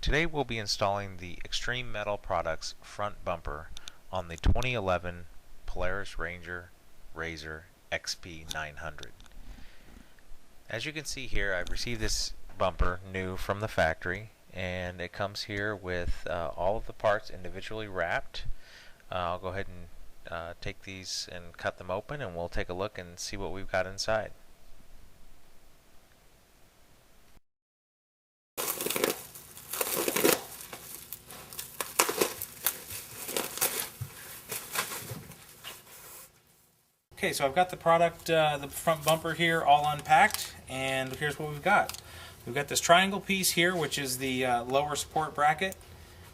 Today we'll be installing the Extreme Metal Products front bumper on the 2011 Polaris Ranger RZR XP900. As you can see here, I've received this bumper new from the factory, and it comes here with all of the parts individually wrapped. I'll go ahead and take these and cut them open, and we'll take a look and see what we've got inside. Okay, so I've got the product, the front bumper here all unpacked, and here's what we've got. We've got this triangle piece here, which is the lower support bracket.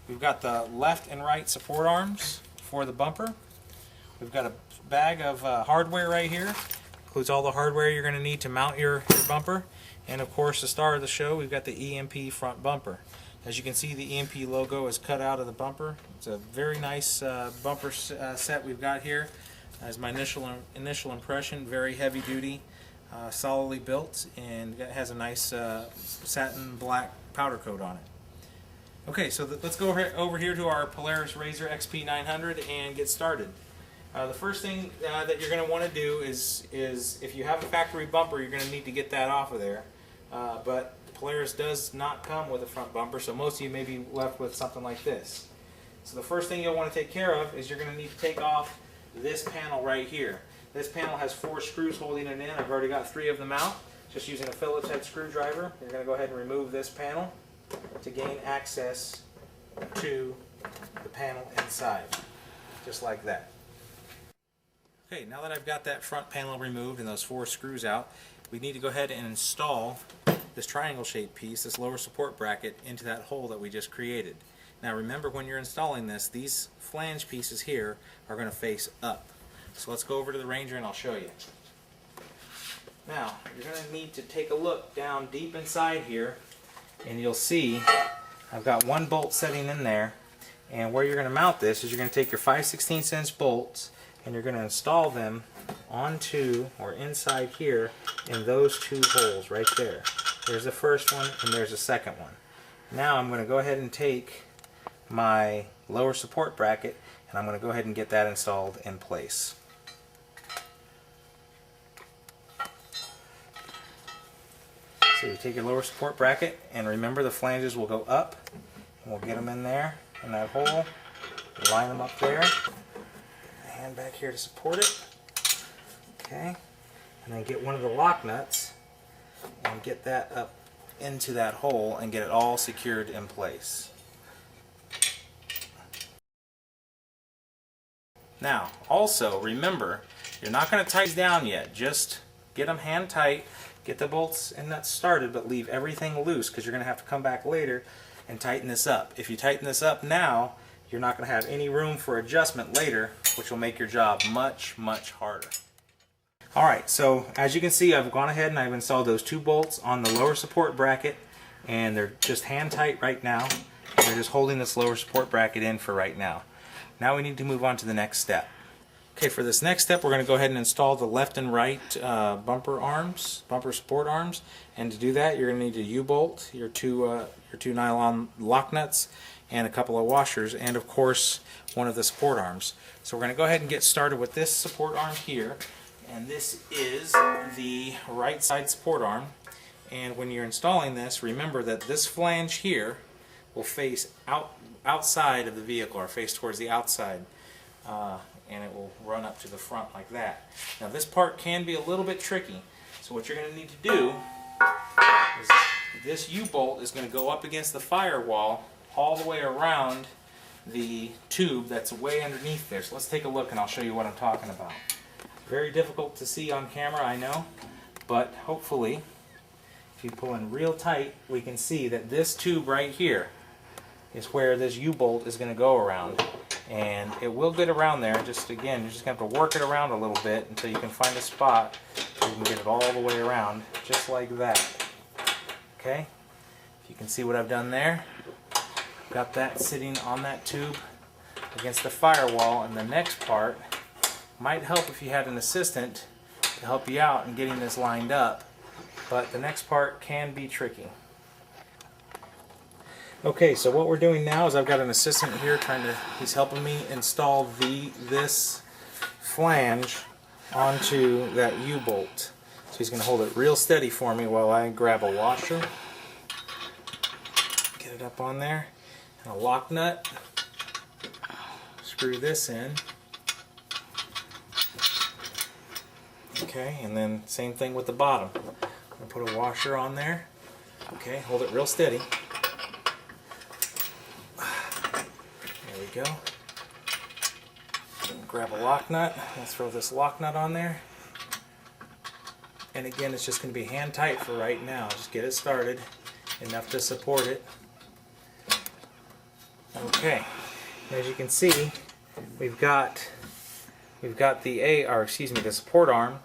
We've got the left and right support arms for the bumper. We've got a bag of hardware right here. Includes all the hardware you're going to need to mount your bumper. And of course, the star of the show, we've got the EMP front bumper. As you can see, the EMP logo is cut out of the bumper. It's a very nice bumper set we've got here. As my initial impression, very heavy duty, solidly built, and it has a nice satin black powder coat on it. Okay, so let's go over here to our Polaris RZR XP900 and get started. The first thing that you're going to want to do is if you have a factory bumper, you're going to need to get that off of there. But Polaris does not come with a front bumper, so most of you may be left with something like this. So the first thing you'll want to take care of is you're going to need to take off this panel right here. This panel has 4 screws holding it in. I've already got 3 of them out. Just using a Phillips head screwdriver, you're going to go ahead and remove this panel to gain access to the panel inside, just like that. Okay, now that I've got that front panel removed and those 4 screws out, we need to go ahead and install this triangle shaped piece, this lower support bracket, into that hole that we just created. Now remember, when you're installing this, these flange pieces here are going to face up. So let's go over to the Ranger and I'll show you. Now, you're going to need to take a look down deep inside here, and you'll see I've got 1 bolt setting in there, and where you're going to mount this is you're going to take your 5/16 inch bolts and you're going to install them onto or inside here in those 2 holes right there. There's the first one and there's the second one. Now I'm going to go ahead and take my lower support bracket and I'm going to go ahead and get that installed in place. So you take your lower support bracket, and remember the flanges will go up, and we'll get them in there in that hole, line them up there, hand back here to support it, okay, and then get one of the lock nuts and get that up into that hole and get it all secured in place. Now, also remember, you're not going to tighten down yet. Just get them hand tight, get the bolts and nuts started, but leave everything loose because you're going to have to come back later and tighten this up. If you tighten this up now, you're not going to have any room for adjustment later, which will make your job much, much harder. Alright, so as you can see, I've gone ahead and I've installed those 2 bolts on the lower support bracket, and they're just hand tight right now. They're just holding this lower support bracket in for right now. Now we need to move on to the next step. Okay, for this next step, we're going to go ahead and install the left and right bumper support arms. And to do that, you're going to need a U-bolt, your two nylon lock nuts, and a couple of washers, and of course, one of the support arms. So we're going to go ahead and get started with this support arm here. And this is the right side support arm. And when you're installing this, remember that this flange here will face outside of the vehicle, or face towards the outside, and it will run up to the front like that. Now this part can be a little bit tricky, so what you're going to need to do is this U-bolt is going to go up against the firewall all the way around the tube that's way underneath there. So let's take a look and I'll show you what I'm talking about. Very difficult to see on camera, I know, but hopefully if you pull in real tight, we can see that this tube right here is where this U-bolt is going to go around, and it will get around there. Just again, you're just going to have to work it around a little bit until you can find a spot where you can get it all the way around, just like that. Okay, if you can see what I've done there, got that sitting on that tube against the firewall, and the next part might help if you had an assistant to help you out in getting this lined up, but the next part can be tricky. Okay, so what we're doing now is I've got an assistant here he's helping me install this flange onto that U-bolt. So he's going to hold it real steady for me while I grab a washer, get it up on there, and a lock nut, screw this in. Okay, and then same thing with the bottom. I'm going to put a washer on there. Okay, hold it real steady. There we go. Grab a lock nut. Let's throw this lock nut on there. And again, it's just going to be hand tight for right now. Just get it started, enough to support it. Okay, as you can see, we've got the support arm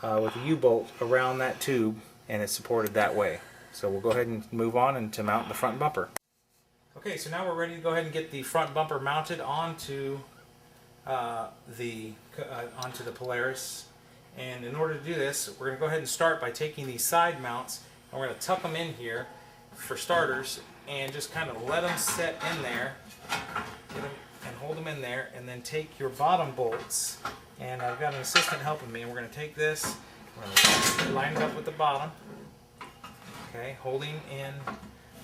with the U-bolt around that tube, and it's supported that way. So we'll go ahead and move on and to mount the front bumper. Okay, so now we're ready to go ahead and get the front bumper mounted onto the Polaris. And in order to do this, we're going to go ahead and start by taking these side mounts, and we're going to tuck them in here for starters, and just kind of let them set in there, and hold them in there, and then take your bottom bolts. And I've got an assistant helping me, and we're going to take this, we're going to line it up with the bottom, okay, holding in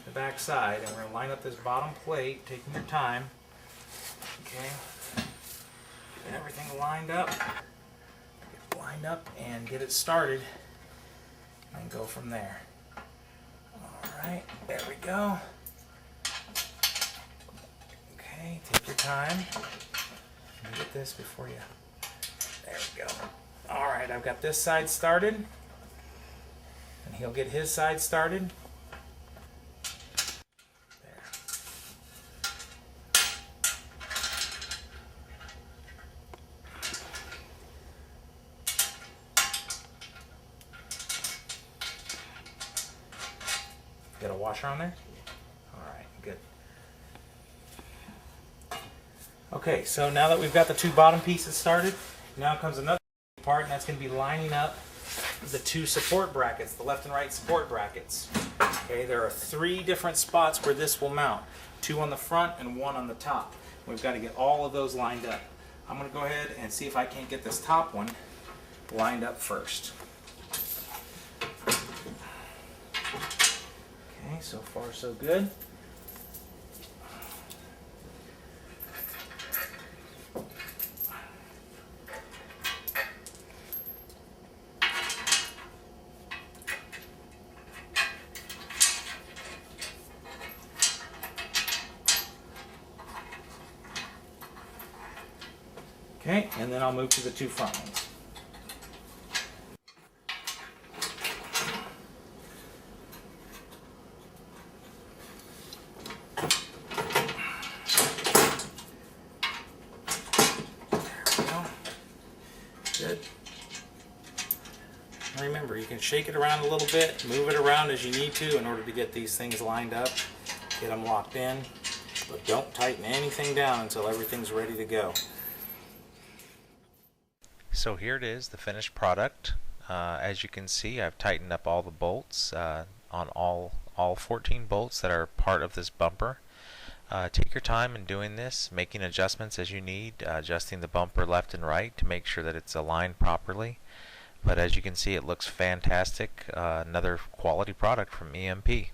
the back side, and we're going to line up this bottom plate, taking your time, okay, get everything lined up, and get it started, and go from there. Alright, there we go. Okay, take your time. Let me get this before you... There we go. Alright, I've got this side started, and he'll get his side started. Got a washer on there? Alright, good. Okay, so now that we've got the two bottom pieces started, now comes another part, and that's going to be lining up the two support brackets, the left and right support brackets. Okay, there are 3 different spots where this will mount. 2 on the front and 1 on the top. We've got to get all of those lined up. I'm going to go ahead and see if I can't get this top one lined up first. Okay, so far so good. Okay, and then I'll move to the 2 front ones. Good. Remember, you can shake it around a little bit, move it around as you need to in order to get these things lined up, get them locked in, but don't tighten anything down until everything's ready to go. So here it is, the finished product. As you can see, I've tightened up all the bolts on all 14 bolts that are part of this bumper. Take your time in doing this, making adjustments as you need, adjusting the bumper left and right to make sure that it's aligned properly. But as you can see, it looks fantastic. Another quality product from EMP.